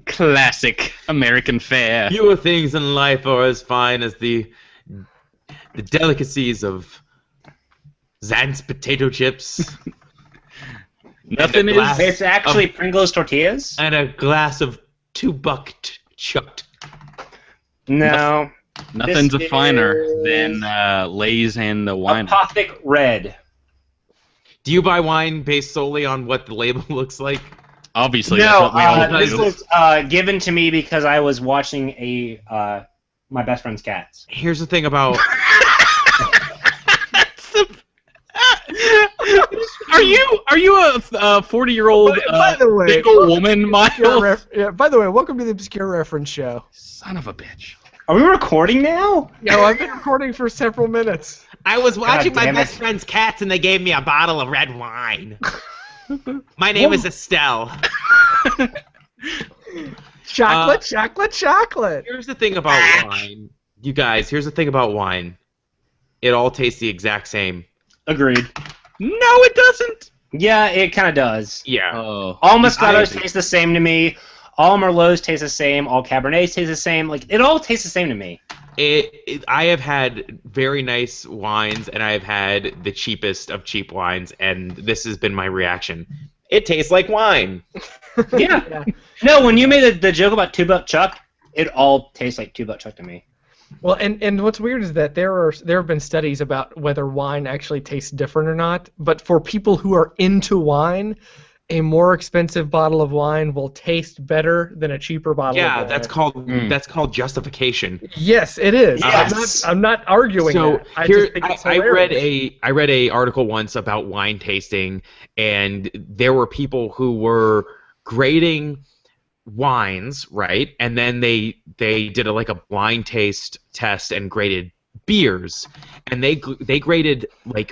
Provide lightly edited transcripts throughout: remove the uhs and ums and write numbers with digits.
Classic American fare. Fewer things in life are as fine as the delicacies of Zant's potato chips. Nothing is. It's actually Pringles tortillas? And a glass of 2-buck chucked. No. Nothing's This finer is- than Lay's and the wine. Apothic Red. Do you buy wine based solely on what the label looks like? Obviously, No, that's what we all this do. was given to me because I was watching my best friend's cats. Here's the thing about... Are you a 40-year-old By the way, single woman, Miles? by the way, welcome to the Obscure Reference Show. Son of a bitch. Are we recording now? Yo, I've been recording for several minutes. I was watching my damn best it. friend's cats and they gave me a bottle of red wine. My name is Estelle. Chocolate. Here's the thing about wine. You guys, here's the thing about wine. It all tastes the exact same. Agreed. No, it doesn't. Yeah, it kind of does. Yeah. Oh. All Moscatos I- taste the same to me. All Merlots taste the same. All Cabernets taste the same. Like, it all tastes the same to me. I have had very nice wines, and I have had the cheapest of cheap wines, and this has been my reaction. It tastes like wine. Yeah. No, when you made the joke about Two Buck Chuck, it all tastes like Two Buck Chuck to me. Well, and what's weird is that there have been studies about whether wine actually tastes different or not. But for people who are into wine, a more expensive bottle of wine will taste better than a cheaper bottle of wine. Yeah, that's called justification. Yes, it is. Yes. I'm not arguing So that. I here, just think it's I hilarious. read a article once about wine tasting, and there were people who were grading wines, right? And then they did a blind taste test and graded beers, and they graded like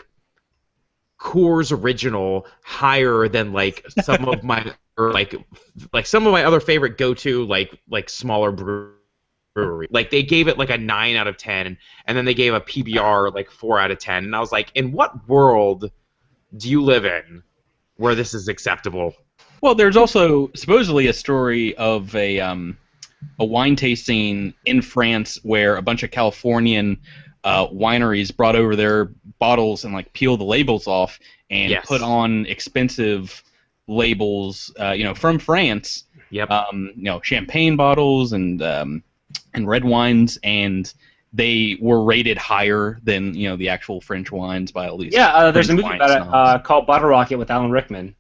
Coors Original higher than like some of my or like some of my other favorite go-to like smaller brewery. Like they gave it like a 9 out of 10, and then they gave a PBR like 4 out of 10, and I was like, in what world do you live in where this is acceptable? Well, there's also supposedly a story of a wine tasting in France where a bunch of Californian wineries brought over their bottles and like peeled the labels off and Yes. put on expensive labels, from France. Yep. Champagne bottles and red wines, and they were rated higher than the actual French wines by at least. Yeah, there's a French movie wine about snobs. it called Bottle Rocket with Alan Rickman.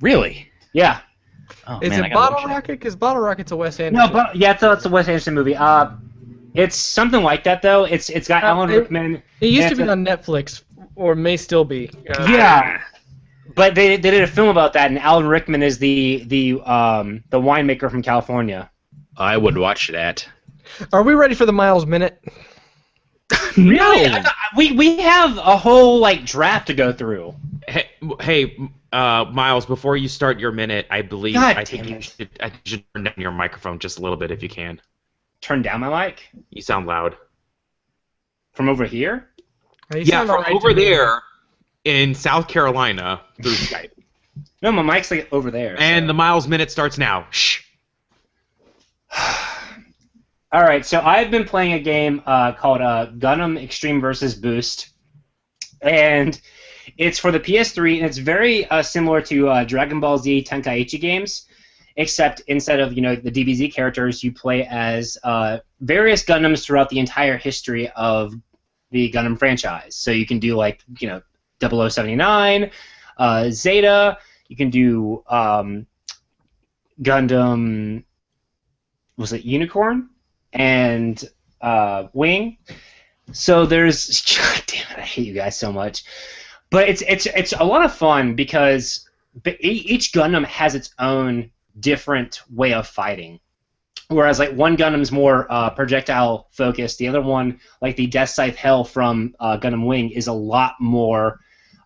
Really? Yeah. Oh, Is man, I it gotta Bottle watch that. Rocket? Because Bottle Rocket's a Wes Anderson. No, but yeah, it's a Wes Anderson movie. It's something like that though. It's got Alan Rickman. It used to and be it's a- on Netflix, or may still be. Yeah. But they did a film about that, and Alan Rickman is the winemaker from California. I would watch that. Are we ready for the Miles Minute? Really? We have a whole draft to go through. Hey, Miles, before you start your minute, I believe God I think damn you it. should turn down your microphone just a little bit if you can. Turn down my mic You sound loud. from over here. You Yeah, sound from alright over to me. there in South Carolina through Skype. No, my mic's over there. And so. the Miles minute starts now. Shh. All right, so I've been playing a game called Gundam Extreme vs. Boost, and it's for the PS3, and it's very similar to Dragon Ball Z Tenkaichi games, except instead of the DBZ characters, you play as various Gundams throughout the entire history of the Gundam franchise. So you can do 0079, Zeta. You can do Gundam. Was it Unicorn? And Wing. So there's God damn it, I hate you guys so much. But it's a lot of fun because each Gundam has its own different way of fighting. Whereas one Gundam's more projectile focused, the other one, like the Death Scythe Hell from Gundam Wing, is a lot more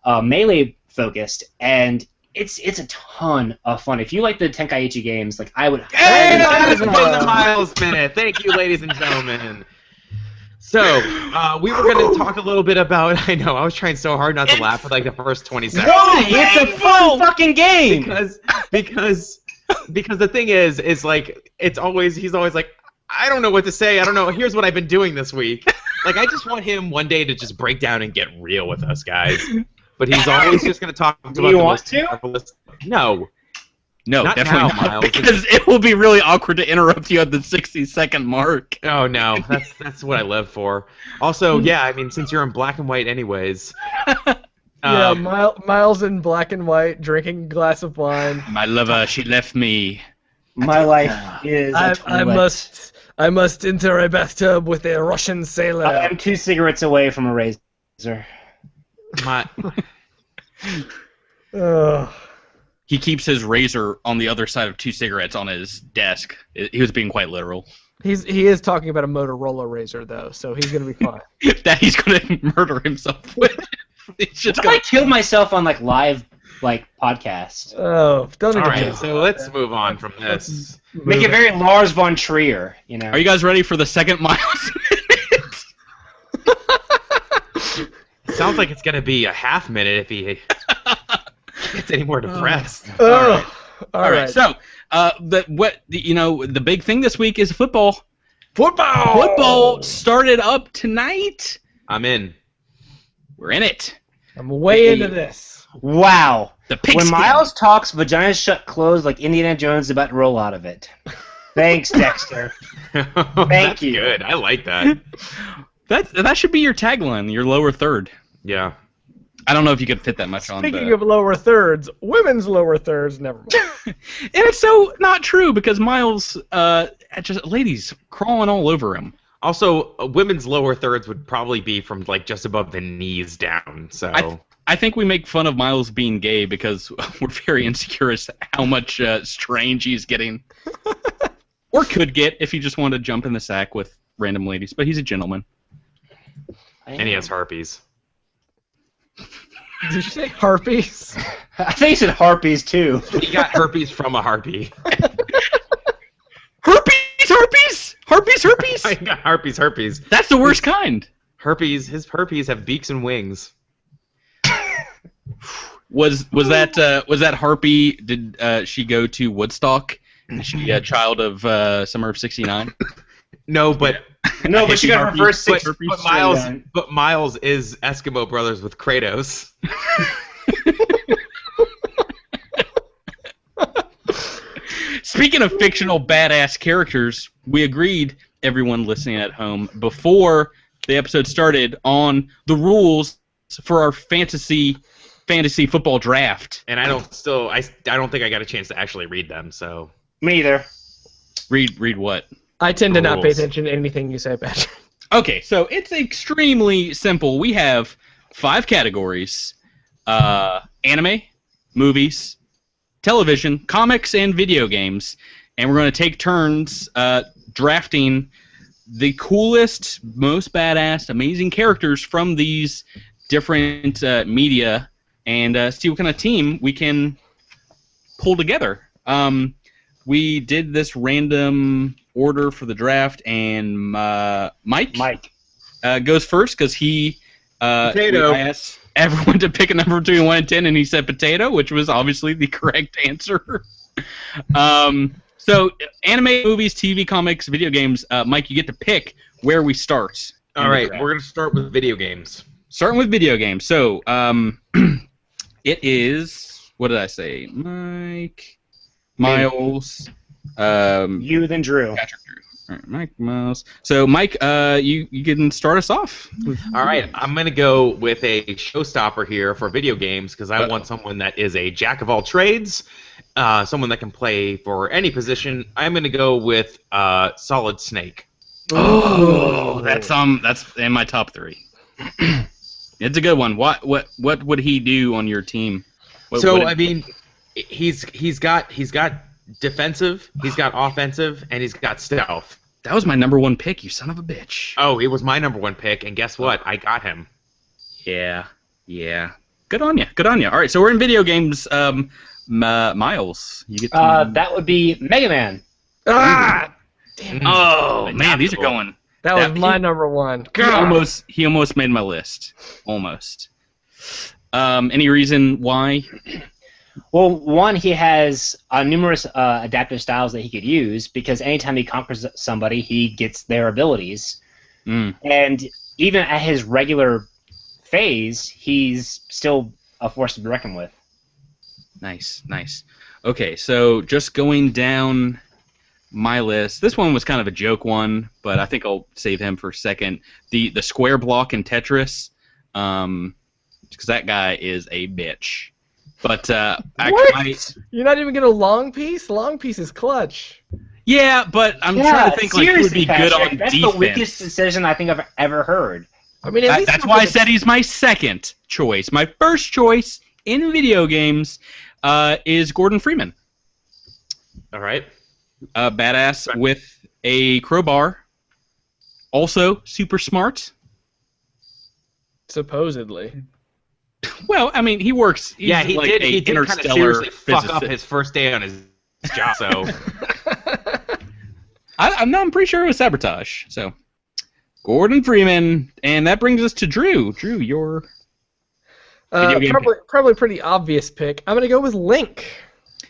melee focused, and it's a ton of fun. If you like the Tenkaichi games, I would. Hey, that has been the Miles minute. Thank you, ladies and gentlemen. So, we were going to talk a little bit about. I know, I was trying so hard not to laugh for the first 20 seconds. Why? It's a fun fucking game. Because because the thing is like he's always like, I don't know what to say. I don't know. Here's what I've been doing this week. Like, I just want him one day to just break down and get real with us, guys. But he's always just going to talk about Do you want to? No. No, Not definitely now, not. Miles. Because it will be really awkward to interrupt you at the 60-second mark. Oh, no. That's what I live for. Also, yeah, I mean, since you're in black and white anyways. Yeah, Miles in black and white, drinking a glass of wine. My lover, she left me. My life is a I must enter a bathtub with a Russian sailor. I am 2 cigarettes away from a razor. Ugh. He keeps his razor on the other side of 2 cigarettes on his desk. He was being quite literal. He is talking about a Motorola razor though, so he's gonna be fine. That he's going to murder himself with. He's just What if I killed myself on live podcast? Oh, don't All even right, so let's move on from this. Make it very Lars von Trier, you know. Are you guys ready for the second Miles? Sounds like it's going to be a half minute if he gets any more depressed. All All right. So, the big thing this week is football. Football started up tonight. I'm in. We're in it. I'm way into this. Wow. The pigskin. When Miles talks, vaginas shut closed like Indiana Jones is about to roll out of it. Thanks, Dexter. Thank you. Good. I like that. That should be your tagline. Your lower third. Yeah. I don't know if you could fit that much on. Speaking of lower thirds, women's lower thirds, never mind. And it's so not true because Miles, just ladies crawling all over him. Also, women's lower thirds would probably be from just above the knees down. So I think we make fun of Miles being gay because we're very insecure as to how much strange he's getting, or could get if he just wanted to jump in the sack with random ladies. But he's a gentleman. And he has herpes. Did you say harpies? I think he said harpies, too. He got herpes from a harpy. Herpes. I got herpes. That's the worst kind. His herpes have beaks and wings. Was that harpy? Did she go to Woodstock? Is she a child of summer of '69? No, but No, but she got her first six. but Miles is Eskimo brothers with Kratos. Speaking of fictional badass characters, we agreed, everyone listening at home, before the episode started on the rules for our fantasy football draft. And I don't think I got a chance to actually read them. So Me either. Read what? I tend to not pay Rules. attention to anything you say, Patrick. Okay, so it's extremely simple. We have 5 categories: anime, movies, television, comics, and video games. And we're going to take turns drafting the coolest, most badass, amazing characters from these different media and see what kind of team we can pull together. We did this random order for the draft, and Mike goes first because he Potato. asked everyone to pick a number between 1 and 10, and he said potato, which was obviously the correct answer. So anime, movies, TV, comics, video games. Mike, you get to pick where we start. all right, we're gonna start with video games. Starting with video games. So it is, what did I say? Mike, Miles, You, then Drew. Patrick, Drew. All right, Mike, Miles. So Mike, you can start us off. All right, I'm gonna go with a showstopper here for video games because I want someone that is a jack of all trades, someone that can play for any position. I'm gonna go with Solid Snake. Oh, that's in my top 3. It's a good one. What would he do on your team? I mean, he's got defensive, he's got offensive, and he's got stealth. That was my number 1 pick, you son of a bitch. Oh, it was my number 1 pick, and guess what? I got him. Yeah. Good on you. All right, so we're in video games. Miles, you get to... That would be Mega Man. Ah! Oh, man, these are going... That was my number 1. He almost made my list. Almost. Any reason why? Well, one, he has numerous adaptive styles that he could use because anytime he conquers somebody, he gets their abilities. Mm. And even at his regular phase, he's still a force to be reckoned with. Nice, nice. Okay, so just going down my list. This one was kind of a joke one, but I think I'll save him for a second. The square block in Tetris, because that guy is a bitch. But What? You're not even gonna long piece? Long piece is clutch. yeah, but I'm trying to think like who would be good on That's defense. the weakest decision I think I've ever heard. I mean, at least That's why I said he's my second choice. My first choice in video games is Gordon Freeman. All right. Badass with a crowbar. Also super smart. supposedly. Well, I mean, he works. He's Yeah, he like did. a He did kind of interstellar seriously fuck up physicist. his first day on his job. So I'm pretty sure it was sabotage. So, Gordon Freeman, and that brings us to Drew. Drew, your video game Probably pretty obvious pick. I'm gonna go with Link.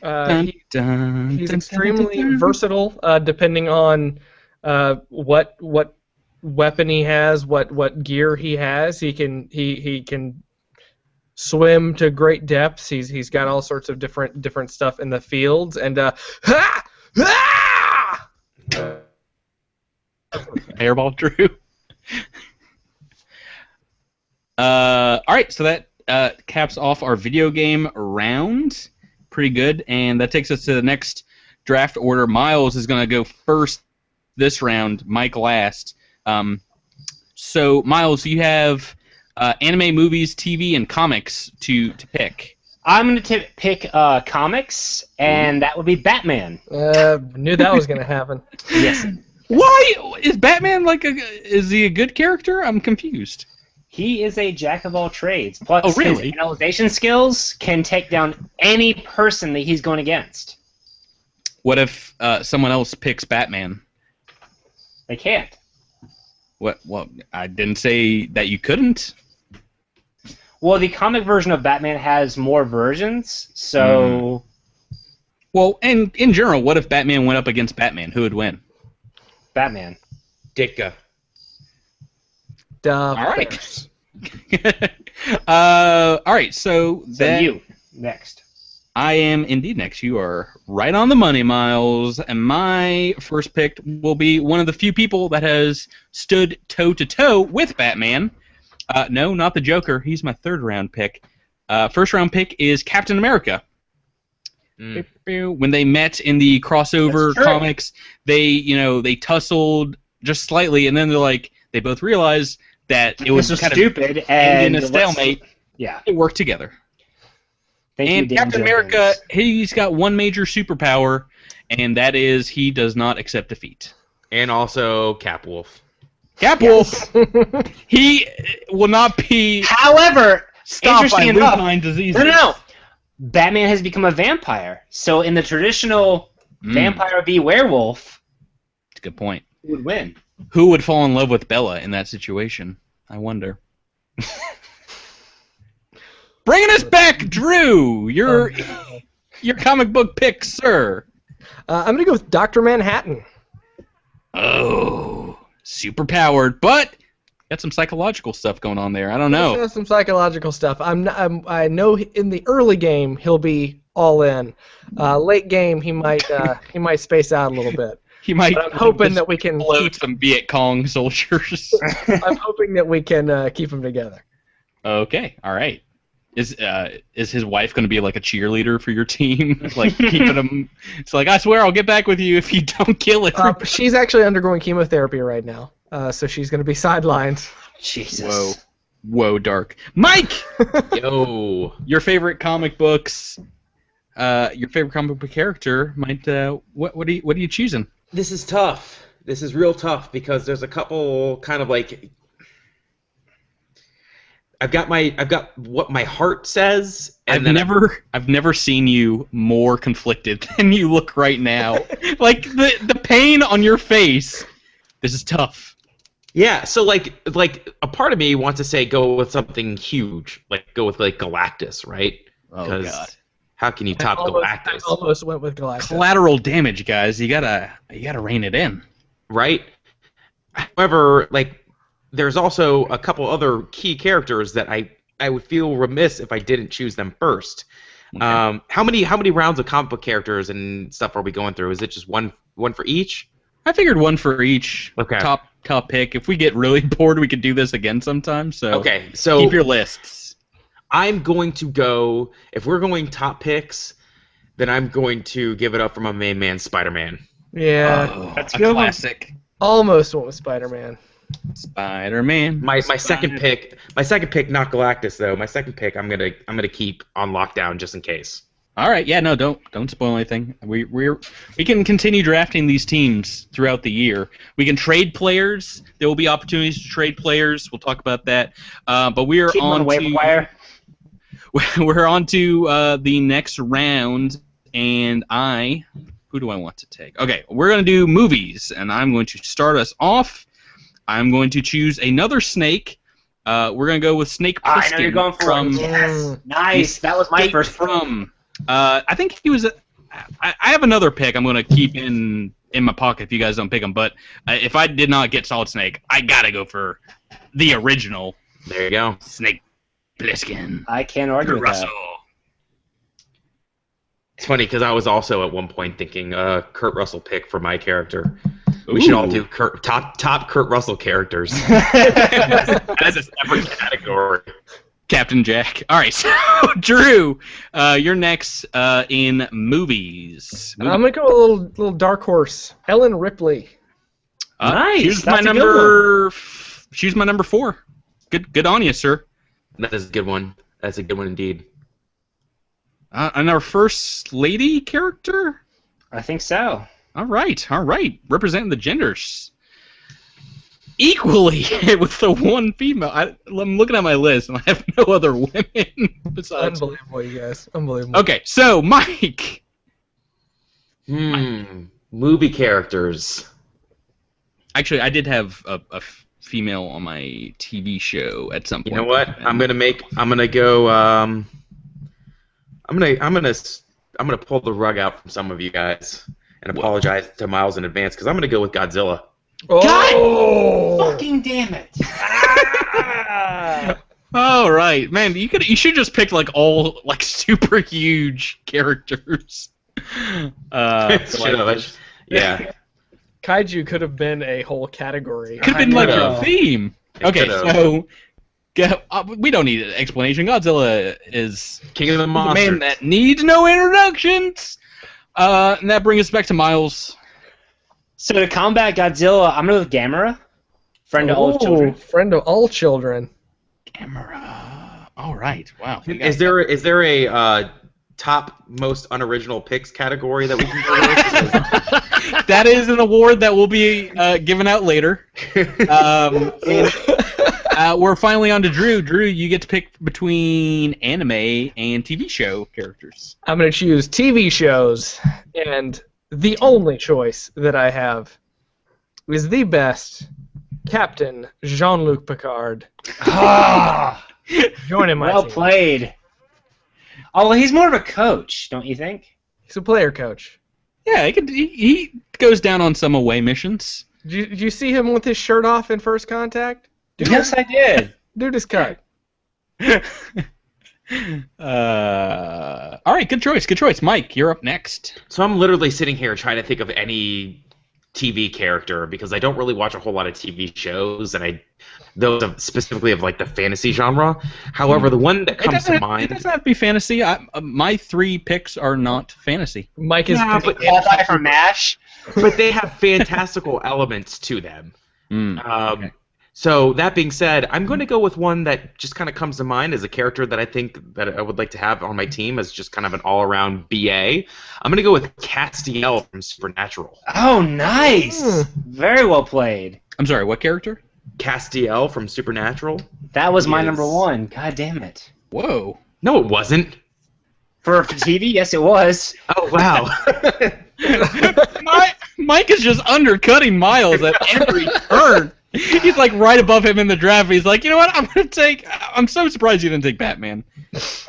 Dun, dun, He's dun, extremely dun, dun, dun. versatile, depending on what weapon he has, what gear he has. He can swim to great depths. He's got all sorts of different stuff in the fields, and Airball, Drew. All right, so that caps off our video game round. Pretty good, and that takes us to the next draft order. Miles is going to go first this round, Mike last. So, Miles, you have anime, movies, TV, and comics to pick. I'm going to pick comics, and that would be Batman. knew that was gonna happen. Yes. Why is Batman is he a good character? I'm confused. He is a jack of all trades. Plus, Oh, really? his analyzation skills can take down any person that he's going against. What if someone else picks Batman? They can't. What? Well, I didn't say that you couldn't. Well, the comic version of Batman has more versions, so Well, and in general, what if Batman went up against Batman? Who would win? Batman. Ditka. All right. All right. So So that you next. I am indeed next. You are right on the money, Miles. And my first pick will be one of the few people that has stood toe to toe with Batman. No, not the Joker. He's my third round pick. First round pick is Captain America. When they met in the crossover That's true. comics, they tussled just slightly, and then they both realized that it was This was kind stupid, of and in a stalemate. Yeah. They worked together. Thank And you, Dan Captain Jones. America, he's got one major superpower, and that is he does not accept defeat. And also Capwolf. Capwolf, he will not be However, stopped by interesting enough, lupine diseases. no. Batman has become a vampire. So in the traditional vampire v werewolf, That's a good point. who would win? Who would fall in love with Bella in that situation? I wonder. Bringing us back, Drew. Your comic book pick, sir. I'm gonna go with Dr. Manhattan. Oh, super powered, but got some psychological stuff going on there. I don't know. There's some psychological stuff. I know in the early game he'll be all in. Late game he might space out a little bit. He might. But I'm hoping that we can load some Viet Cong soldiers. I'm hoping that we can keep them together. Okay, all right. Is his wife going to be like a cheerleader for your team, like keeping him? It's like I swear I'll get back with you if you don't kill it. She's actually undergoing chemotherapy right now, so she's going to be sidelined. Jesus. Whoa, dark. Mike, Yo. your favorite comic books, your favorite comic book character might. What are you choosing? This is tough. This is real tough because there's a couple kind of like I've got what my heart says, and I've never seen you more conflicted than you look right now. Like the pain on your face. This is tough. yeah. So like a part of me wants to say go with something huge, like go with like Galactus, right? Oh 'Cause God. How can you top I Galactus? almost went with Galactus. Collateral damage, guys. You gotta rein it in. Right? However, like, there's also a couple other key characters that I would feel remiss if I didn't choose them first. Okay. How many rounds of comic book characters and stuff are we going through? Is it just one for each? I figured one for each. Okay. Top pick. If we get really bored, we could do this again sometime. So Okay, so keep your lists. I'm going to go. If we're going top picks, then I'm going to give it up for my main man, Spider-Man. Yeah, Oh, That's a a good one. classic. almost went with Spider-Man. Spider-Man. My second pick, not Galactus though. My second pick, I'm gonna keep on lockdown just in case. All right, yeah, no, don't spoil anything. We can continue drafting these teams throughout the year. We can trade players. There will be opportunities to trade players. We'll talk about that. But we are Keep 'em on on the waiver to wire. we're on to the next round, and who do I want to take? Okay, we're gonna do movies, and I'm going to start us off. I'm going to choose another snake. We're gonna go with Snake Plissken. I know you're going for from it. Yes, nice. That was my Escape first. from. I think he was. I have another pick. I'm going to keep in my pocket if you guys don't pick him. But if I did not get Solid Snake, I gotta go for the original There you go. Snake Plissken. I can't argue with Russell. that. It's funny because I was also at one point thinking Kurt Russell pick for my character. We should all do top Kurt Russell characters. That's a separate category. Captain Jack. All right, so Drew, you're next in movies. I'm gonna go a little dark horse. Ellen Ripley. Nice, Choose that's my a good choose my number 4. Good on you, sir. That is a good one. That's a good one indeed. And our first lady character. I think so. All right. Representing the genders equally with the one female. I'm looking at my list, and I have no other women besides. Unbelievable, you guys. Unbelievable. Okay, so Mike. Movie characters. Actually, I did have a female on my TV show at some point. You know what? I'm gonna go. I'm gonna pull the rug out from some of you guys and apologize to Miles in advance because I'm gonna go with Godzilla. Oh! Fucking damn it! All right, man. You should just pick all super huge characters. Yeah. Kaiju could have been a whole category. Could have been I like know. your theme. It Okay, could've. so we don't need an explanation. Godzilla is King of the the Monsters. man that needs no introductions. And that brings us back to Miles. So to combat Godzilla, I'm gonna go with Gamera, friend of all children. Friend of all children. Camera. All right. Wow. Is there a top most unoriginal picks category that we can go with? That is an award that will be given out later. We're finally on to Drew. Drew, you get to pick between anime and TV show characters. I'm going to choose TV shows, and the only choice that I have is the best Captain Jean-Luc Picard. Ah, Joining my well team. played. Oh, well, he's more of a coach, don't you think? He's a player coach. Yeah, he goes down on some away missions. Did you see him with his shirt off in First Contact? Yes, I did. Dude is cut. All right, good choice. Mike, you're up next. So I'm literally sitting here trying to think of any TV character because I don't really watch a whole lot of TV shows, and those specifically of the fantasy genre. However, the one that comes to It mind. doesn't have to be fantasy. My 3 picks are not fantasy. Mike is Yeah, picking but- Qualify for MASH. but they have fantastical elements to them. Okay. So that being said, I'm going to go with one that just kind of comes to mind as a character that I think that I would like to have on my team as just kind of an all-around BA. I'm going to go with Castiel from Supernatural. Oh, nice. Very well played. I'm sorry, what character? Castiel from Supernatural? That was my Yes. number 1. God damn it. Whoa. No, it wasn't. For TV, yes, it was. Oh, wow. Mike is just undercutting Miles at every turn. He's like right above him in the draft. He's like, you know what? I'm so surprised you didn't take Batman.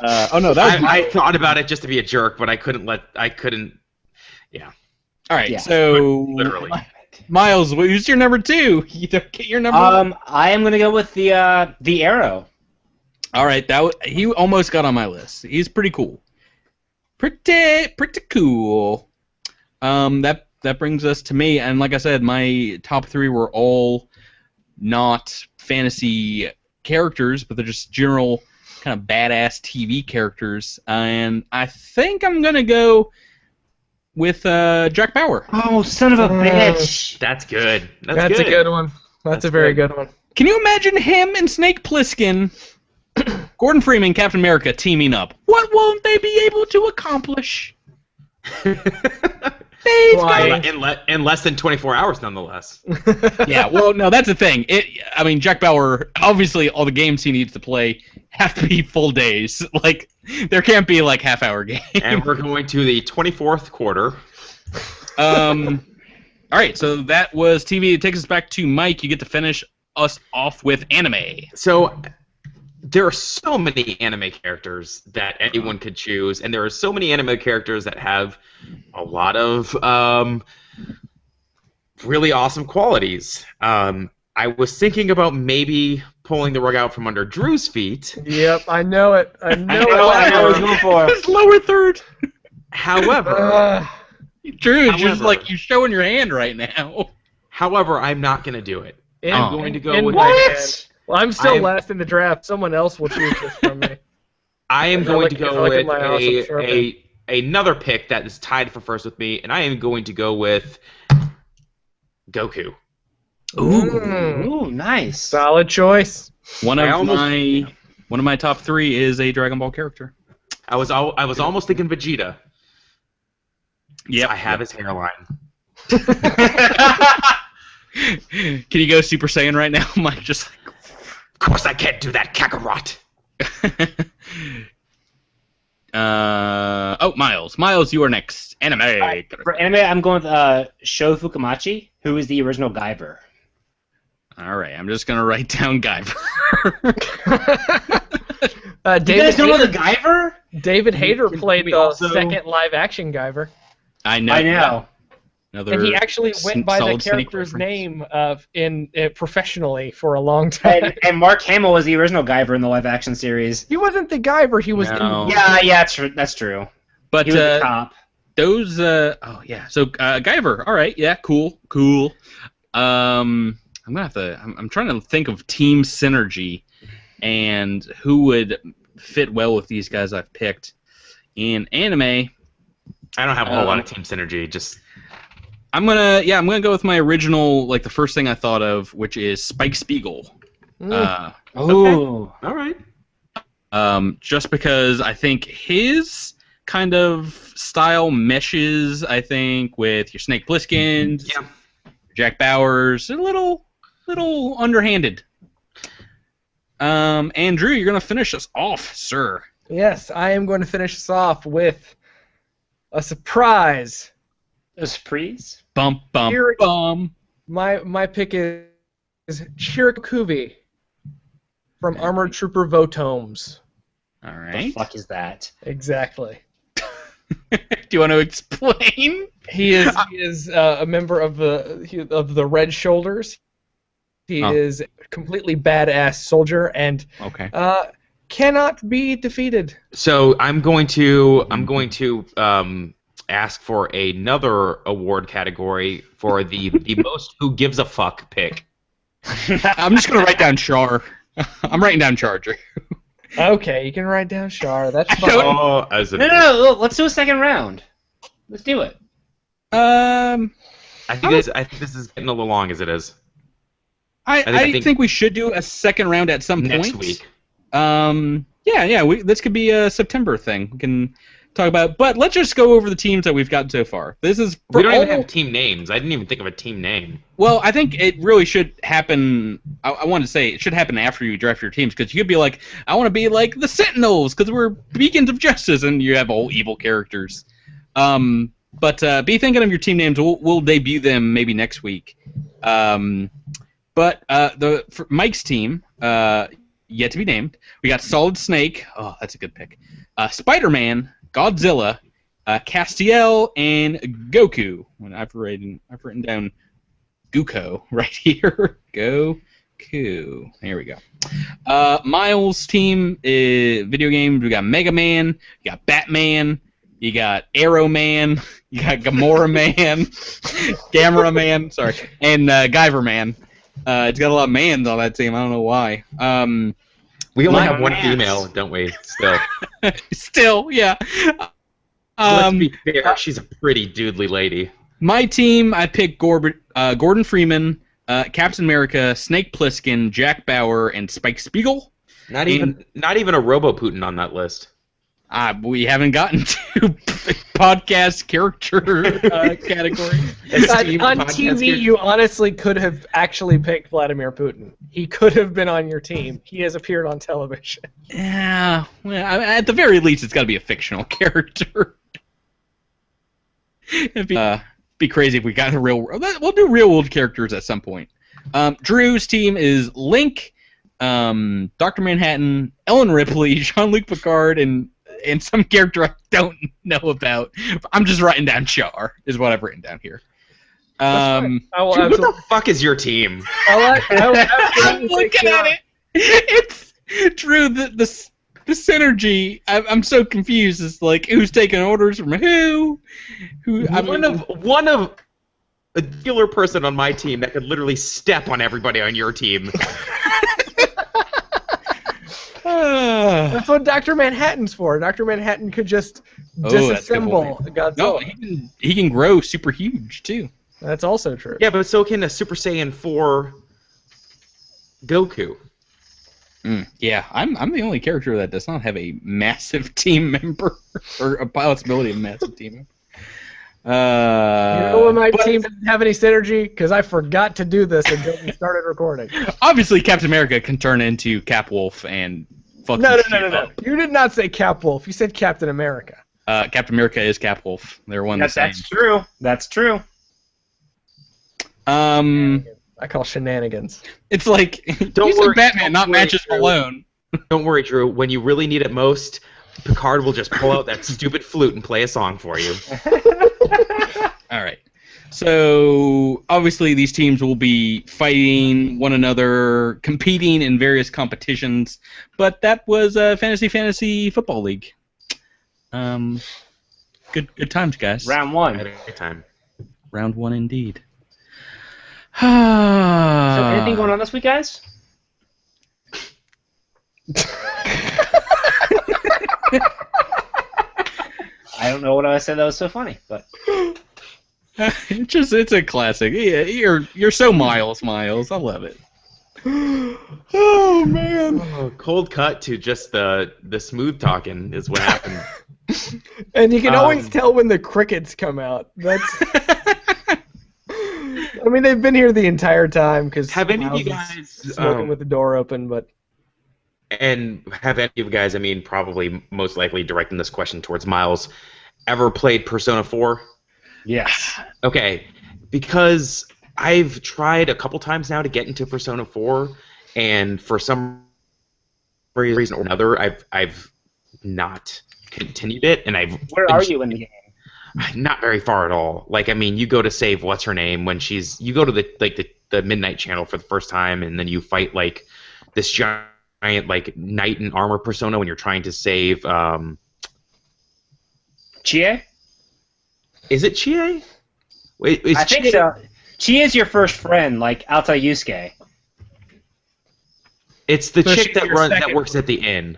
Oh no, that was. I thought about it just to be a jerk, but I couldn't. Yeah. All right, Yeah. so Literally. Miles, who's your number 2? You don't get your number. One? I am gonna go with the Arrow. All right, he almost got on my list. He's pretty cool. Pretty cool. That brings us to me, and like I said, my top 3 were all not fantasy characters, but they're just general kind of badass TV characters. And I think I'm gonna go with Jack Bauer. Oh, son of a bitch! That's good. That's a good one. That's a very good one. Can you imagine him and Snake Plissken, Gordon Freeman, Captain America teaming up? What won't they be able to accomplish? They've got in less than 24 hours, nonetheless. Yeah, well, no, that's the thing. I mean, Jack Bauer, obviously all the games he needs to play have to be full days. Like, there can't be, like, half-hour games. And we're going to the 24th quarter. All right, so that was TV. It takes us back to Mike. You get to finish us off with anime. So, there are so many anime characters that anyone could choose, and there are so many anime characters that have a lot of really awesome qualities. I was thinking about maybe pulling the rug out from under Drew's feet. Yep, I know it. I know it. I know what I was going for. It's lower third. However, Drew, it's just However- like you're showing your hand right now. I'm not going to do it. I'm going to go In with my What? hand. Well, I'm still I'm- last in the draft. Someone else will choose this from me. I am If I going look- to if I go look at with my house, I'm sure another pick that is tied for first with me, and I am going to go with Goku. Mm. Ooh, nice. Solid choice. One I of almost- my top 3 is a Dragon Ball character. I was almost thinking Vegeta. Yep. I have his hairline. Can you go Super Saiyan right now, Mike? Just Of course I can't do that, Kakarot. Miles. Miles, you are next. Anime. For anime, I'm going with Sho Fukamachi, who is the original Guyver. All right, I'm just gonna write down Guyver. You guys don't know the Guyver? David Hayter played we the also- second live-action Guyver, I know. I know. Another and he actually went by the solid Sonic character's reference. name professionally for a long time. And Mark Hamill was the original Guyver in the live-action series. He wasn't the Guyver. He was. No. Yeah, that's true. But He was the cop. those. So Guyver. All right. Yeah. Cool. I'm gonna have to. I'm trying to think of team synergy, and who would fit well with these guys I've picked in anime. I don't have a whole lot of team synergy. Just I'm gonna go with my original, like the first thing I thought of, which is Spike Spiegel. Mm. Ooh. all right. Just because I think his kind of style meshes, I think, with your Snake Plissken's, Yeah. Jack Bauer's, a little underhanded. Andrew, you're gonna finish us off, sir. Yes, I am going to finish this off with a surprise. A surprise? Bum bum Here- bum. My pick is Chirikuvi from Armored Trooper Votomes. All The right. fuck is that? Exactly. Do you want to explain? He is a member of the Red Shoulders. He Oh. is a completely badass soldier and Okay. cannot be defeated. So I'm going to ask for another award category for the most who gives a fuck pick. I'm just gonna write down Char. I'm writing down Charger. Okay, you can write down Char. That's fine. Oh, as a, No, let's do a second round. Let's do it. I I think this is getting a little long as it is. I think we should do a second round at some Next point. week. This could be a September thing. We can talk about, but let's just go over the teams that we've gotten so far. This is for We don't even all- have team names. I didn't even think of a team name. Well, I think it really should happen. I want to say it should happen after you draft your teams, because you could be like, I want to be like the Sentinels because we're beacons of justice, and you have all evil characters. But be thinking of your team names. We'll debut them maybe next week. But for Mike's team, yet to be named, we got Solid Snake. Oh, that's a good pick. Spider-Man, Godzilla, Castiel, and Goku. And I've written down Goku right here. Goku. There we go. Miles' team, video games. We got Mega Man. You got Batman. You got Arrow Man. You got Gamora Man. Gamera Man. Sorry. And Guyver Man. It's got a lot of mans on that team. I don't know why. We only have one female, don't we? Still. Still, yeah. Let's be fair. She's a pretty doodly lady. My team, I picked Gordon Freeman, Captain America, Snake Plissken, Jack Bauer, and Spike Spiegel. Not even a Robo-Putin on that list. We haven't gotten to podcast character category. On TV, you honestly could have actually picked Vladimir Putin. He could have been on your team. He has appeared on television. Yeah, well, at the very least, it's got to be a fictional character. It'd be crazy if we got a real. We'll do real world characters at some point. Drew's team is Link, Dr. Manhattan, Ellen Ripley, Jean-Luc Picard, and some character I don't know about. I'm just writing down Char, is what I've written down here. What the fuck is your team? I'm looking at it. It's Drew. The synergy. I'm so confused. It's like who's taking orders from who? One of a dealer person on my team that could literally step on everybody on your team. That's what Dr. Manhattan's for. Dr. Manhattan could just disassemble Godzilla. No, he can grow super huge too. That's also true. Yeah, but so can a Super Saiyan 4 Goku. Yeah, I'm the only character that does not have a massive team member or a possibility of a massive team member. You know when my team doesn't have any synergy? Because I forgot to do this until we started recording. Obviously, Captain America can turn into Cap Wolf and fuck No. up. You did not say Cap Wolf. You said Captain America. Captain America is Cap Wolf. They're one the same. That's true. That's true. I call shenanigans. It's like Don't worry, Batman, not Matches Malone. Don't worry, Drew. When you really need it most, Picard will just pull out that stupid flute and play a song for you. All right. So obviously these teams will be fighting one another, competing in various competitions. But that was Fantasy Football League. Good times, guys. Round one. Had a good time. Round one, indeed. So anything going on this week, guys? I don't know what I said that was so funny, but it's a classic. Yeah, you're so Miles. I love it. Oh man. Oh, cold cut to just the smooth talking is what happened. And you can always tell when the crickets come out. That's. I mean, they've been here the entire time because have any of you guys smoking with the door open, but. And have any of you guys, I mean, probably most likely directing this question towards Miles, ever played Persona 4? yes. Okay, because I've tried a couple times now to get into Persona 4, and for some reason or another, I've not continued it, and Where are you in the game? Not very far at all. Like, I mean, you go to save what's her name when you go to the Midnight Channel for the first time, and then you fight like this giant like knight in armor persona when you're trying to save. Chie? Is it Chie? Wait, is I think so. Chie is your first friend, like Alta Yusuke. It's the So chick she's that your that second works at the inn.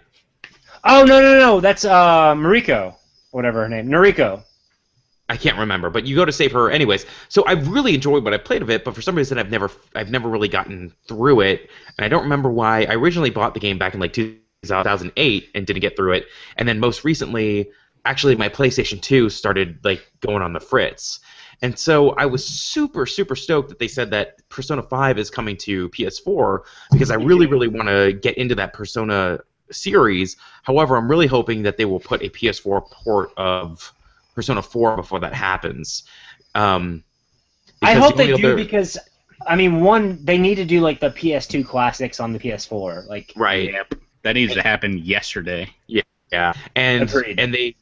Oh no! That's Mariko, whatever her name, Noriko. I can't remember, but you go to save her anyways. So I've really enjoyed what I played of it, but for some reason I've never really gotten through it, and I don't remember why. I originally bought the game back in like 2008 and didn't get through it, and then most recently, actually my PlayStation 2 started like going on the fritz, and so I was super stoked that they said that Persona 5 is coming to PS4 because I really want to get into that Persona series. However, I'm really hoping that they will put a PS4 port of Persona 4 before that happens. I hope they do because I mean, they need to do like the PS2 classics on the PS4. Like, Right. Yep. That needs to happen yesterday. Yeah. And Agreed. and they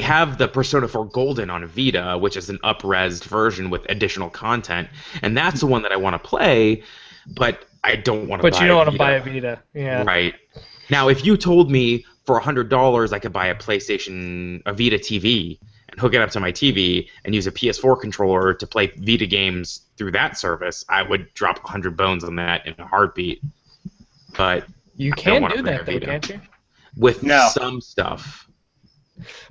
have the Persona 4 Golden on Vita, which is an up-resed version with additional content, and that's the one that I want to play, but I don't want to buy But you don't want to Vita. buy a Vita. Yeah. Right. Now, if you told me for $100 I could buy a Vita TV and hook it up to my TV and use a PS4 controller to play Vita games through that service, I would drop 100 bones on that in a heartbeat. But You I don't can wanna do play that, a though, Vita. can't you? with No. some stuff.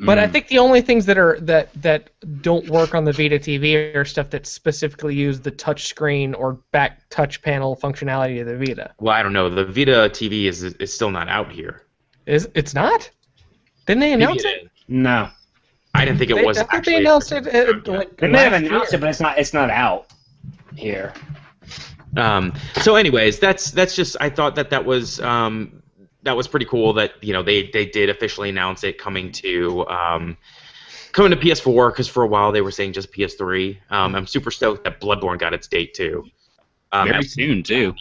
But I Mm. think the only things that don't work on the Vita TV are stuff that specifically use the touch screen or back touch panel functionality of the Vita. Well, I don't know. The Vita TV is still not out here. It's not? Didn't they announce Maybe it? is. no. I didn't think it was I thought actually. they announced it like They may have last announced year. it, but it's not out here. So, anyways, that's just. I thought that was pretty cool that they did officially announce it coming to PS4, because for a while they were saying just PS3. I'm super stoked that Bloodborne got its date too. Very soon too.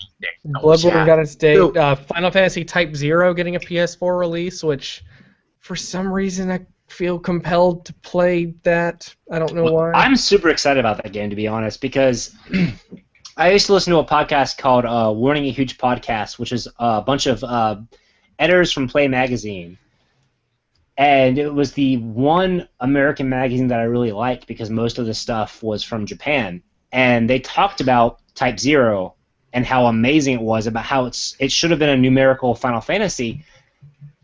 Bloodborne Yeah. got its date. So- Final Fantasy Type 0 getting a PS4 release, which for some reason I feel compelled to play that. I don't know why. I'm super excited about that game, to be honest, because I used to listen to a podcast called Warning a Huge Podcast, which is a bunch of editors from Play Magazine. And it was the one American magazine that I really liked because most of the stuff was from Japan. And they talked about Type 0 and how amazing it was, about how it should have been a numerical Final Fantasy.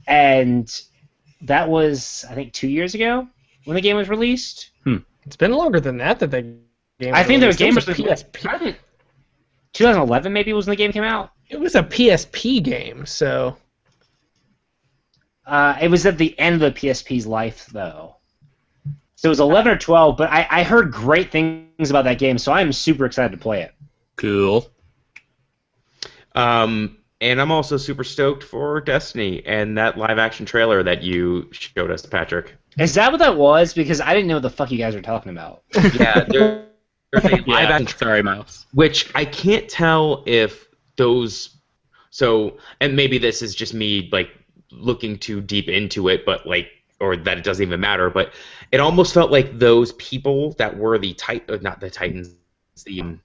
And that was, I think, 2 years ago when the game was released. It's been longer than that the game. I think the released. game It was a PSP. 2011 maybe was when the game came out. It was a PSP game, so It was at the end of the PSP's life, though. So it was 11 or 12, but I heard great things about that game, so I'm super excited to play it. Cool. And I'm also super stoked for Destiny and that live-action trailer that you showed us, Patrick. Is that what that was? Because I didn't know what the fuck you guys were talking about. Yeah, there's a Yeah. live-action Sorry, Miles. which I can't tell if those. So, and maybe this is just me like looking too deep into it, but like, or that it doesn't even matter. But it almost felt like those people that were not the Titans, the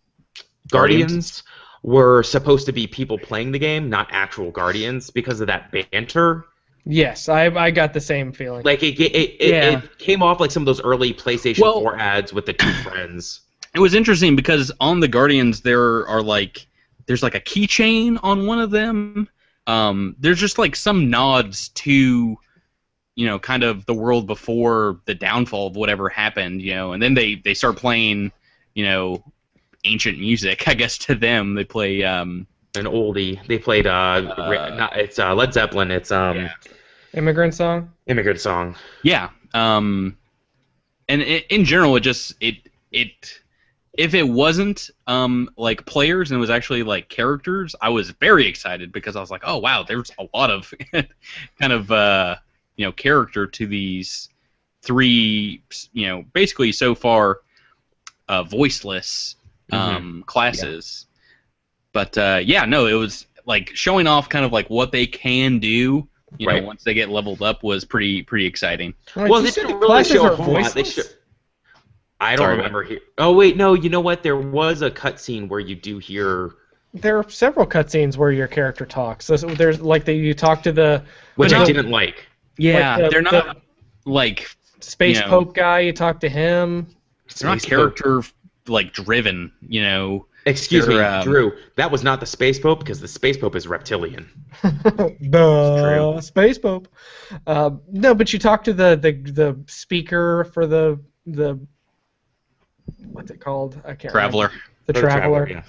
Guardians, were supposed to be people playing the game, not actual Guardians, because of that banter. yes, I got the same feeling. Like Yeah. it came off like some of those early PlayStation Well- 4 ads with the two friends. It was interesting because on the Guardians there's like a keychain on one of them. There's just like some nods to, kind of the world before the downfall of whatever happened, and then they start playing, ancient music. I guess to them they play. An oldie. They played it's Led Zeppelin. It's Immigrant Song? Immigrant Song. Yeah. And in general, if it wasn't like players and it was actually like characters, I was very excited because I was like, oh wow, there's a lot of kind of character to these three, basically so far voiceless classes. But it was like showing off kind of like what they can do. Right. Once they get leveled up was pretty exciting. Wait, Well, you they said didn't the really classes show are a whole lot. They voiceless? I don't Sorry, remember here. Oh wait, no. You know what? There was a cutscene where you do hear, There are several cutscenes where your character talks. So there's like you talk to the which I no. didn't like. Yeah, Like they're not like Space You know. Pope guy. You talk to him. they're not Space character like driven. Excuse me, They're, Drew. That was not the Space Pope because the Space Pope is reptilian. Duh, Space Pope. No, but you talk to the speaker for the what's it called? I can't Traveler. remember. The Traveler. Yeah.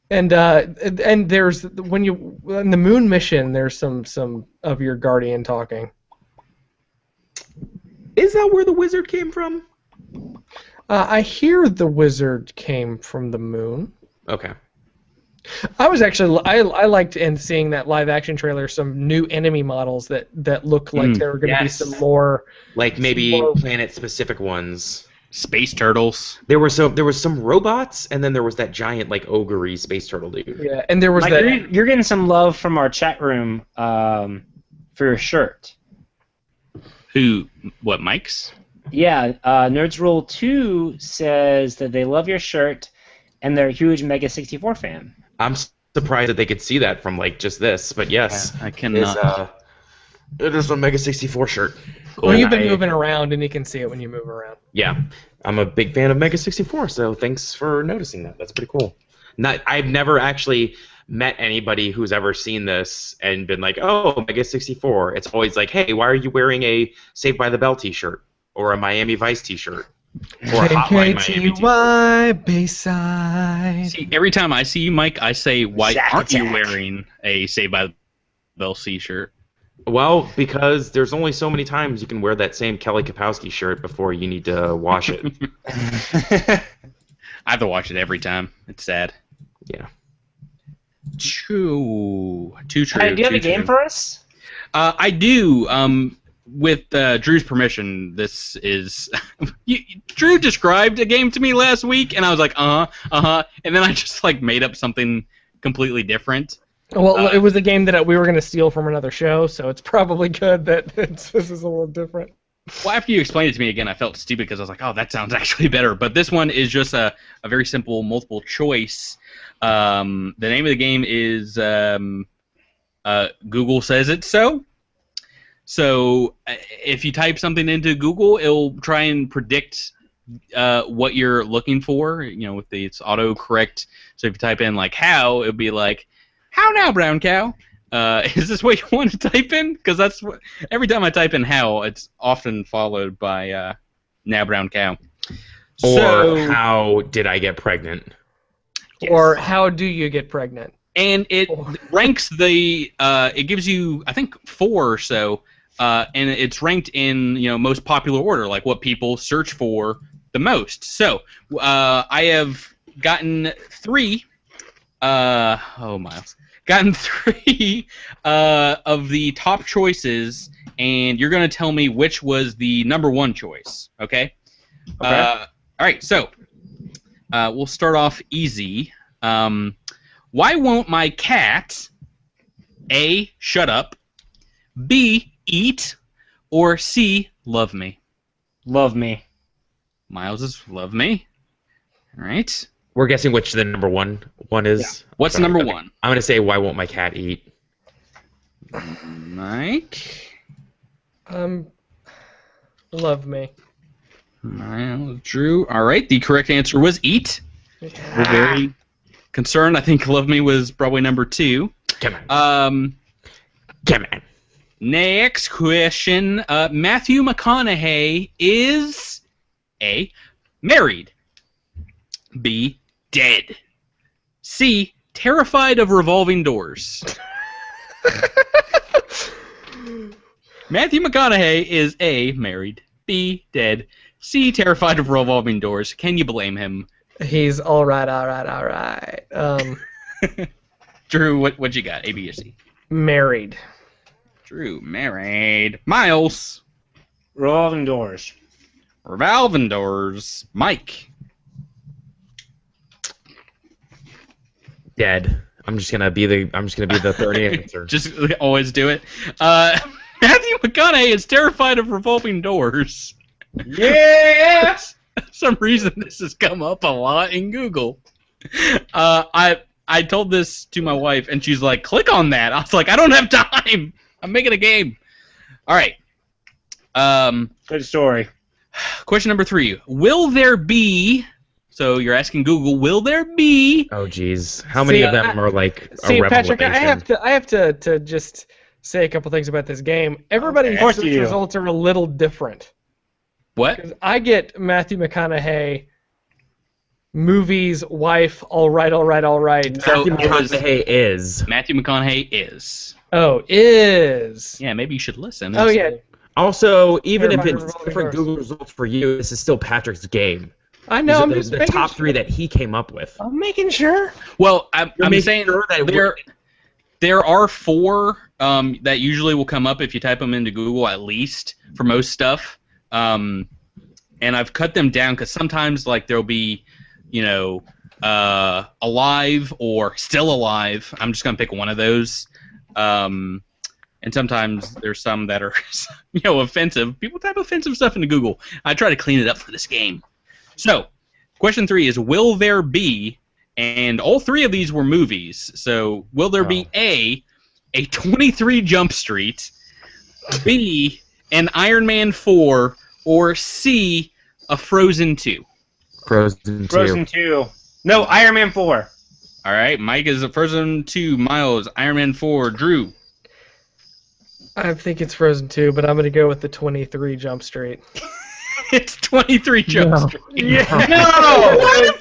And there's when you in the moon mission there's some of your Guardian talking. Is that where the wizard came from? I hear the wizard came from the moon. Okay. I was actually I liked in seeing that live action trailer some new enemy models that look like there were going to Yes. be some more. Like maybe More- planet specific ones. Space turtles. There was some robots, and then there was that giant like ogre space turtle dude. Yeah, and there was Mike, that. you're getting some love from our chat room for your shirt. Who? What? Mike's? Yeah, Nerds Rule 2 says that they love your shirt, and they're a huge Mega 64 fan. I'm surprised that they could see that from like just this, but yes, I cannot. It is a Mega 64 shirt. Cool. Well, you've been moving around, and you can see it when you move around. Yeah, I'm a big fan of Mega 64, so thanks for noticing that. That's pretty cool. I've never actually met anybody who's ever seen this and been like, "Oh, Mega 64." It's always like, "Hey, why are you wearing a Saved by the Bell T-shirt or a Miami Vice T-shirt or a Hotline Miami T-shirt?" Bayside. See, every time I see you, Mike, I say, "Why Zack aren't you attack. wearing a Saved by the Bell shirt?" Well, because there's only so many times you can wear that same Kelly Kapowski shirt before you need to wash it. I have to watch it every time. It's sad. Yeah. Too true. Do you have a game for us? I do. With Drew's permission, this is. Drew described a game to me last week, and I was like, and then I just like made up something completely different. Well, it was a game that we were going to steal from another show, so it's probably good that this is a little different. Well, after you explained it to me again, I felt stupid because I was like, oh, that sounds actually better. But this one is just a very simple multiple choice. The name of the game is Google Says It So. So if you type something into Google, it'll try and predict what you're looking for. You know, with it's autocorrect. So if you type in like how, it'll be like, how now, brown cow? Is this what you want to type in? Because that's what every time I type in how, it's often followed by now, brown cow. Or how did I get pregnant? Yes. Or how do you get pregnant? And it ranks the. It gives you, I think, 4 or so, and it's ranked in most popular order, like what people search for the most. So I have gotten 3. Miles. Gotten 3 of the top choices, and you're going to tell me which was the number 1 choice, okay? All right, so we'll start off easy. Why won't my cat A, shut up, B, eat, or C, love me? Love me. Miles is love me. All right. We're guessing which the number one is. Yeah. What's number 1? I'm gonna say why won't my cat eat? Mike. Love me. Miles, Drew. All right. The correct answer was eat. We're very concerned. I think love me was probably number 2. Come on. Come on. Next question. Matthew McConaughey is A, married, B, dead, C, terrified of revolving doors. Matthew McConaughey is A, married, B, dead, C, terrified of revolving doors. Can you blame him? He's all right. Drew, what you got? A, B, or C? Married. Drew, married. Miles. Revolving doors. Revolving doors. Mike. Dead. I'm just gonna be the third answer. Just always do it. Matthew McConaughey is terrified of revolving doors. Yes! For some reason, this has come up a lot in Google. I told this to my wife, and she's like, "Click on that." I was like, "I don't have time. I'm making a game." All right. Good story. Question number 3. Will there be? So you're asking Google, will there be? Oh geez, how many of them are like a See, revelation? Patrick, I have to just say a couple things about this game. Everybody's course search you do. results are a little different. What? 'Cause I get Matthew McConaughey, movies, wife, all right. So Matthew it was McConaughey is. Matthew McConaughey is. Oh, is. Yeah, maybe you should listen. Oh yeah, Also, even if Terrified of it's revolving different doors. Google results for you, this is still Patrick's game. I know. I'm These are just the making top sure. 3 that he came up with. I'm making sure. Well, I'm making saying sure that there are 4 that usually will come up if you type them into Google, at least for most stuff. And and I've cut them down because sometimes like there'll be, alive or still alive. I'm just gonna pick one of those. And sometimes there's some that are, offensive. People type offensive stuff into Google. I try to clean it up for this game. So, question 3 is, will there be, and all 3 of these were movies, so will there be A, 23 Jump Street, B, an Iron Man 4, or C, a Frozen 2? Frozen 2. Frozen 2. No, Iron Man 4. All right, Mike is a Frozen 2, Miles, Iron Man 4, Drew. I think it's Frozen 2, but I'm going to go with the 23 Jump Street. It's 23 Jump Street. Yeah. No!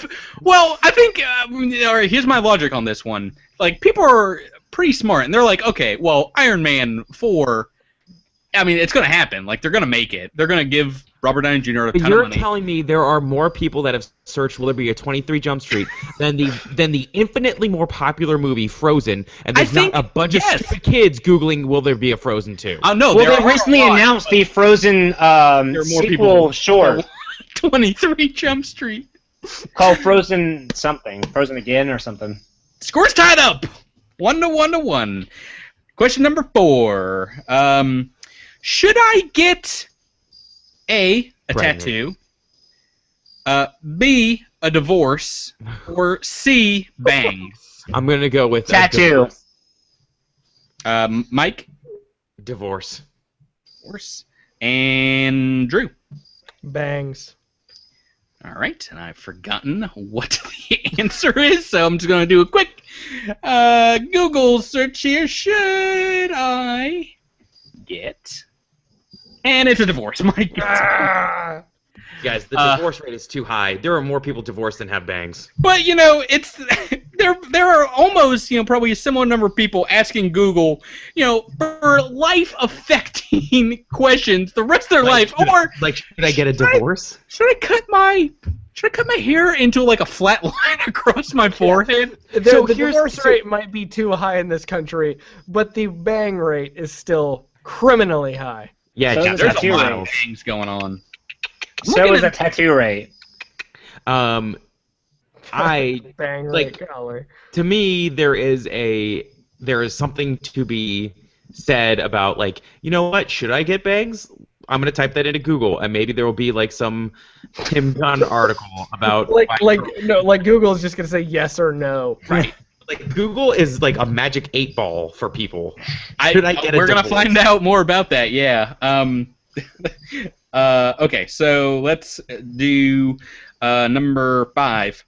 Well, I think, all right, here's my logic on this one. Like, people are pretty smart, and they're like, okay, well, Iron Man 4, I mean, it's going to happen. Like, they're going to make it. They're going to give Robert Downey Jr. a ton of You're money. telling me there are more people that have searched will there be a 23 Jump Street than the infinitely more popular movie Frozen, and there's not a bunch of stupid kids Googling will there be a Frozen 2? No, Well, they recently announced the Frozen there are more sequel people short 23 Jump Street. called Frozen something. Frozen Again or something. Score's tied up. 1-1. Question number 4. Should I get A, a tattoo, B, a divorce, or C, bangs? I'm gonna go with Tattoo. Mike? Divorce. Divorce. And Drew? Bangs. All right, and I've forgotten what the answer is, so I'm just going to do a quick Google search here. Should I get... And it's a divorce, Mike. Guys, the divorce rate is too high. There are more people divorced than have bangs. But, it's there are almost, probably a similar number of people asking Google, for life-affecting questions the rest of their life. Or should I get a divorce? Should I cut my hair into like a flat line across my forehead? The divorce rate might be too high in this country, but the bang rate is still criminally high. Yeah, So There's tattoo a lot of rate. things going on. So is the tattoo rate. I Bang like- rate, golly. to me there is something to be said about like, you know what, should I get bangs? I'm gonna type that into Google and maybe there will be like some Tim Gunn article about like Google's just gonna say yes or no. right. Like Google is like a magic 8-ball for people. Should I get a We're gonna divorce? find out more about that. Yeah. Okay, so let's do number 5.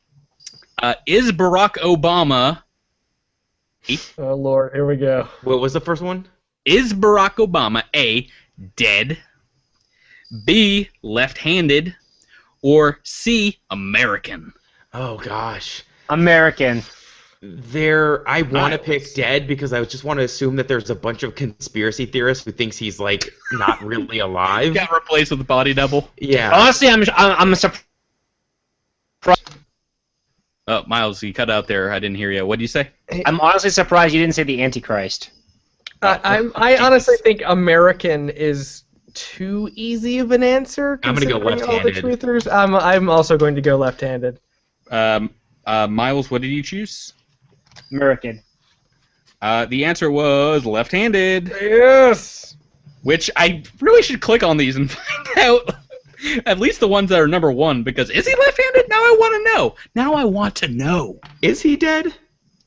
Is Barack Obama? Oh Lord, here we go. What was the first one? Is Barack Obama A, dead, B, left-handed, or C, American? Oh gosh. American. I want to pick dead because I just want to assume that there's a bunch of conspiracy theorists who thinks he's like not really alive. Got replaced with a body double. Yeah. Honestly, I'm surprised. Oh, Miles, you cut out there. I didn't hear you. What did you say? I'm honestly surprised you didn't say the Antichrist. I honestly think American is too easy of an answer. I'm gonna go considering all the left-handed. truthers. I'm also going to go left-handed. Miles, what did you choose? American. The answer was left-handed, Yes. which I really should click on these and find out at least the ones that are number 1, because is he left-handed? Now I want to know. Now I want to know. Is he dead?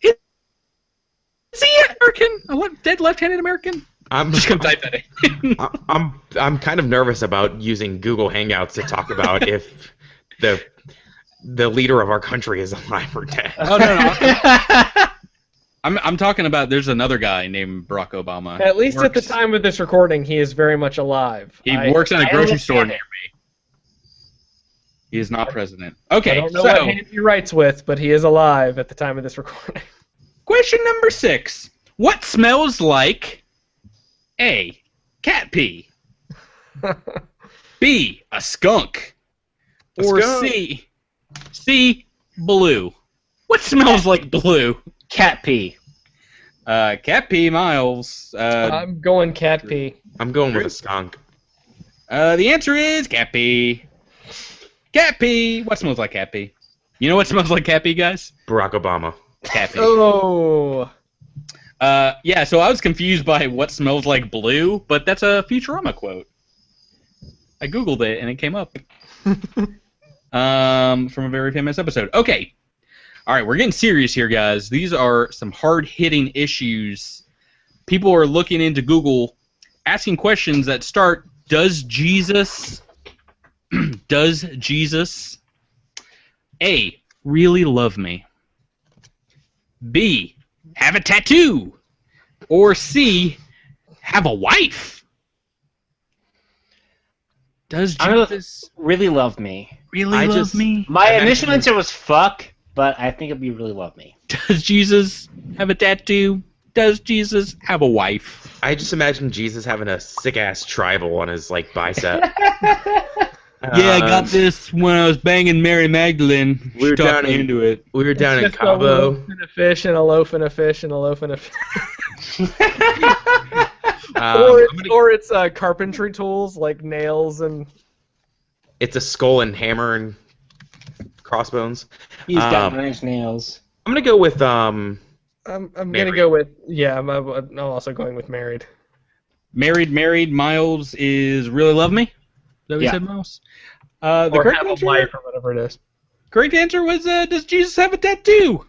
Is he American? A dead left-handed American? I'm Just gonna type that in. I'm kind of nervous about using Google Hangouts to talk about if the leader of our country is alive or dead. Oh no. I'm talking about. There's another guy named Barack Obama. At least at the time of this recording, he is very much alive. He works at a I grocery store understand near it. me. He is not president. I Okay, don't know what hand he writes with, but he is alive at the time of this recording. question number 6. What smells like A, cat pee, B, a skunk, or skunk. C, blue? What smells like blue? Cat pee. Cat pee, Miles. I'm going cat pee. I'm going with a skunk. The answer is cat pee. Cat pee. What smells like cat pee? You know what smells like cat pee, guys? Barack Obama. Cat pee. Oh. Yeah, so I was confused by what smells like blue, but that's a Futurama quote. I googled it and it came up. From a very famous episode. Okay. All right, we're getting serious here, guys. These are some hard-hitting issues. People are looking into Google, asking questions that start, does Jesus A, really love me? B, have a tattoo? Or C, have a wife? Does Jesus really love me? really love me? My initial answer was fuck, but I think it'd be really love me. Does Jesus have a tattoo? Does Jesus have a wife? I just imagine Jesus having a sick-ass tribal on his, like, bicep. Yeah, I got this when I was banging Mary Magdalene. We were She talked down me in- into it. We were down in Just a Cabo. loaf and a fish and a loaf and a fish and a loaf and a fish. Or it's carpentry tools like nails and. It's a skull and hammer and crossbones. He's got Um, 9 Inch Nails. I'm gonna go with I'm gonna Married. go with I'm also going with married. Married. Miles is really love me. Is that what you Yeah. said, Miles? The Or correct have a answer, wife or whatever it is. correct answer was does Jesus have a tattoo?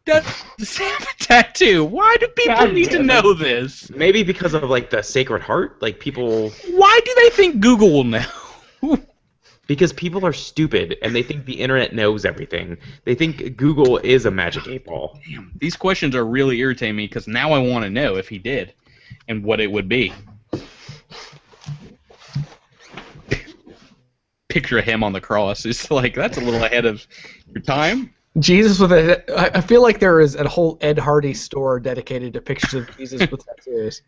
Does Jesus have a tattoo? Why do people God need to damn it. know this? maybe because of like the Sacred Heart. Like people, Why do they think Google will know? because people are stupid and they think the internet knows everything. They think Google is a magic 8-ball. Damn, these questions are really irritating me because now I want to know if he did and what it would be. Picture him on the cross. It's like, that's a little ahead of your time. Jesus with a. I feel like there is a whole Ed Hardy store dedicated to pictures of Jesus with tattoos.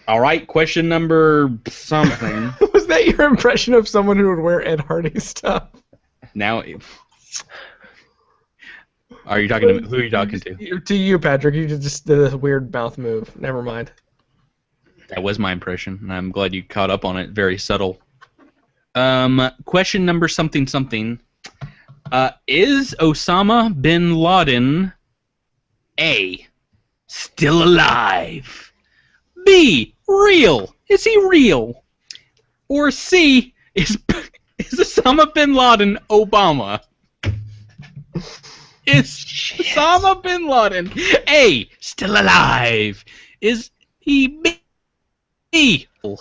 All right, question number something. Was that your impression of someone who would wear Ed Hardy stuff? Now, are you talking to who are you talking to? To you, Patrick. You just did a weird mouth move. Never mind. That was my impression, and I'm glad you caught up on it. Very subtle. Question number something. Is Osama bin Laden A, still alive? B, real? Is he real? Or C, is Osama bin Laden Obama? Is Osama bin Laden A, still alive? Is he B? Or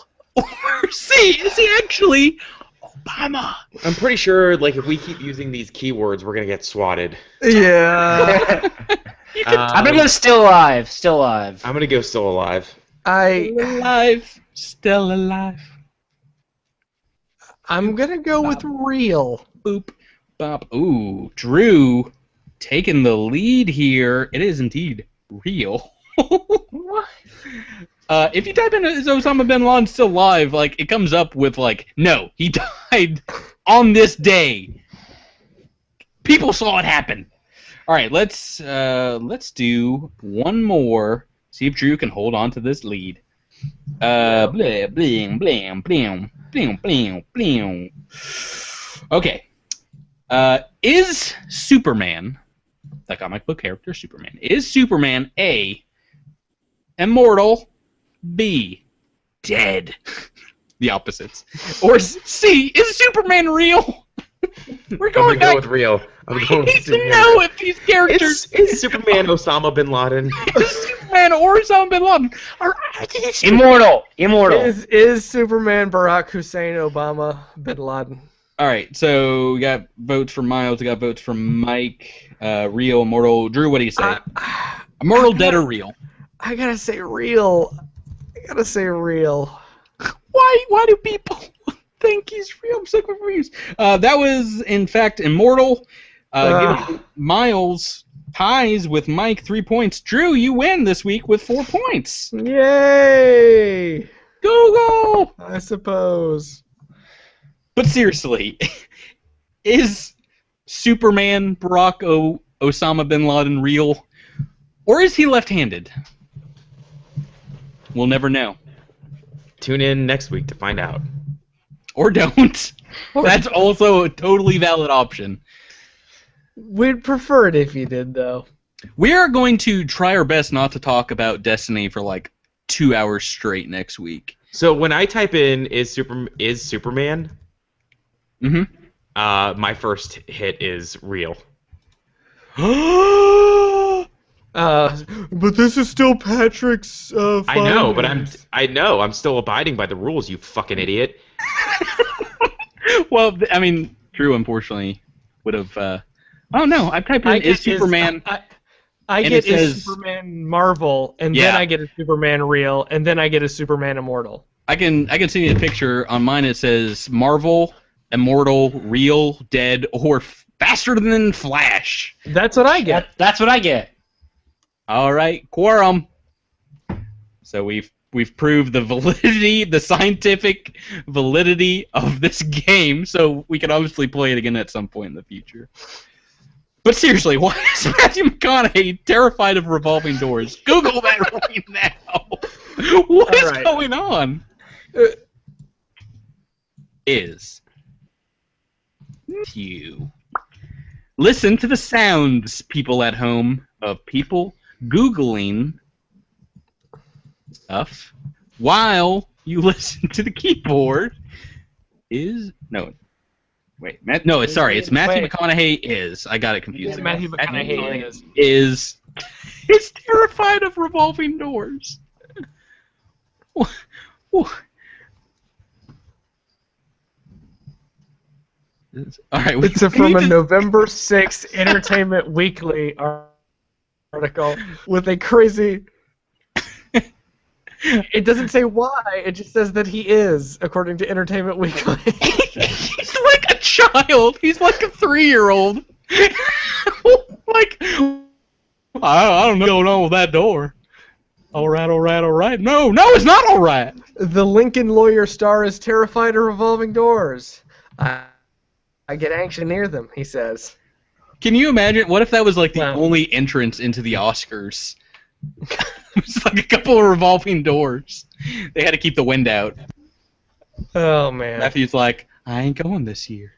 C, is he actually Obama? I'm pretty sure, like, if we keep using these keywords, we're gonna get swatted. Yeah. I'm gonna go still alive. Still alive. I'm gonna go still alive. Still alive. I'm gonna go with real. Boop, bop. Ooh, Drew taking the lead here. It is indeed real. What? If you type in is Osama bin Laden still alive, like it comes up with like, no, he died on this day. People saw it happen. All right, let's do one more. See if Drew can hold on to this lead. Bling, bling, bling, bling, bling, bling, bling. Okay. Is Superman, the comic book character Superman, is Superman A, immortal, B, dead? The opposites. Or C, is Superman real? We're I'm going gonna go back. with real. I'm We going need with to Superman. know if these characters Is Superman Osama bin Laden? is Superman or Osama bin Laden are Immortal. Immortal. Is Superman Barack Hussein Obama bin Laden? All right, so we got votes from Miles. We got votes from Mike. Real, immortal. Drew, what do you say? Immortal, dead, or real? I gotta say real. Why do people think he's real? I'm so confused. That was in fact immortal. Giving Miles ties with Mike 3 points. Drew, you win this week with 4 points. Yay! Go! I suppose. But seriously, is Superman Barack Osama bin Laden real, or is he left-handed? We'll never know. Tune in next week to find out. Or don't. That's also a totally valid option. We'd prefer it if you did, though. We are going to try our best not to talk about Destiny for like 2 hours straight next week. So when I type in is Superman, my first hit is real. But this is still Patrick's. I know, but I'm still abiding by the rules. You fucking idiot. Well, I mean, Drew unfortunately would have. Oh no, I've typed in is Superman. I And get it says- is Superman Marvel, and Yeah. then I get a Superman Real, and then I get a Superman Immortal. I can see the picture on mine. It says Marvel, Immortal, Real, Dead, or Faster Than Flash. That's what I get. That's what I get. All right, quorum. So we've proved the validity, the scientific validity of this game. So we can obviously play it again at some point in the future. But seriously, why is Matthew McConaughey terrified of revolving doors? Google that right now. What is right. going on? Is you listen to the sounds, people at home, of people Googling stuff while you listen to the keyboard. It's Matthew Wait. McConaughey is. I got it confused. Matthew McConaughey is terrified of revolving doors. All right, It's from a November 6th Entertainment Weekly article with a crazy. It doesn't say why. It just says that he is, according to Entertainment Weekly. He's like a child. He's like a 3-year-old. Like, I don't know what's going on with that door. All right. No, it's not all right. The Lincoln Lawyer star is terrified of revolving doors. I get anxious near them, he says. Can you imagine? What if that was like the Wow. only entrance into the Oscars? It's like a couple of revolving doors. They had to keep the wind out. Oh, man. Matthew's like, I ain't going this year.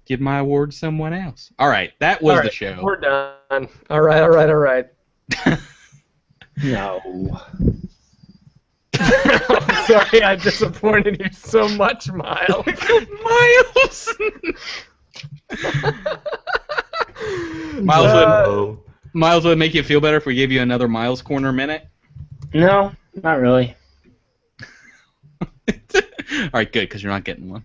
Give my award to someone else. All right, that was All the right, show. We're done. All right. No. I'm sorry I disappointed you so much, Miles. Miles. Miles, Oh. Miles, would it make you feel better if we gave you another Miles Corner minute? No, not really. All right, good, because you're not getting one.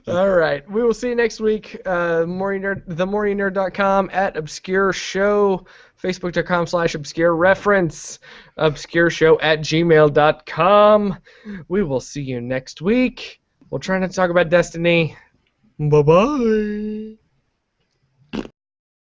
All right. We will see you next week. TheMoreYouNerd.com, at Obscure Show, Facebook.com/Obscure Reference, ObscureShow@gmail.com. We will see you next week. We'll try not to talk about Destiny. Bye-bye.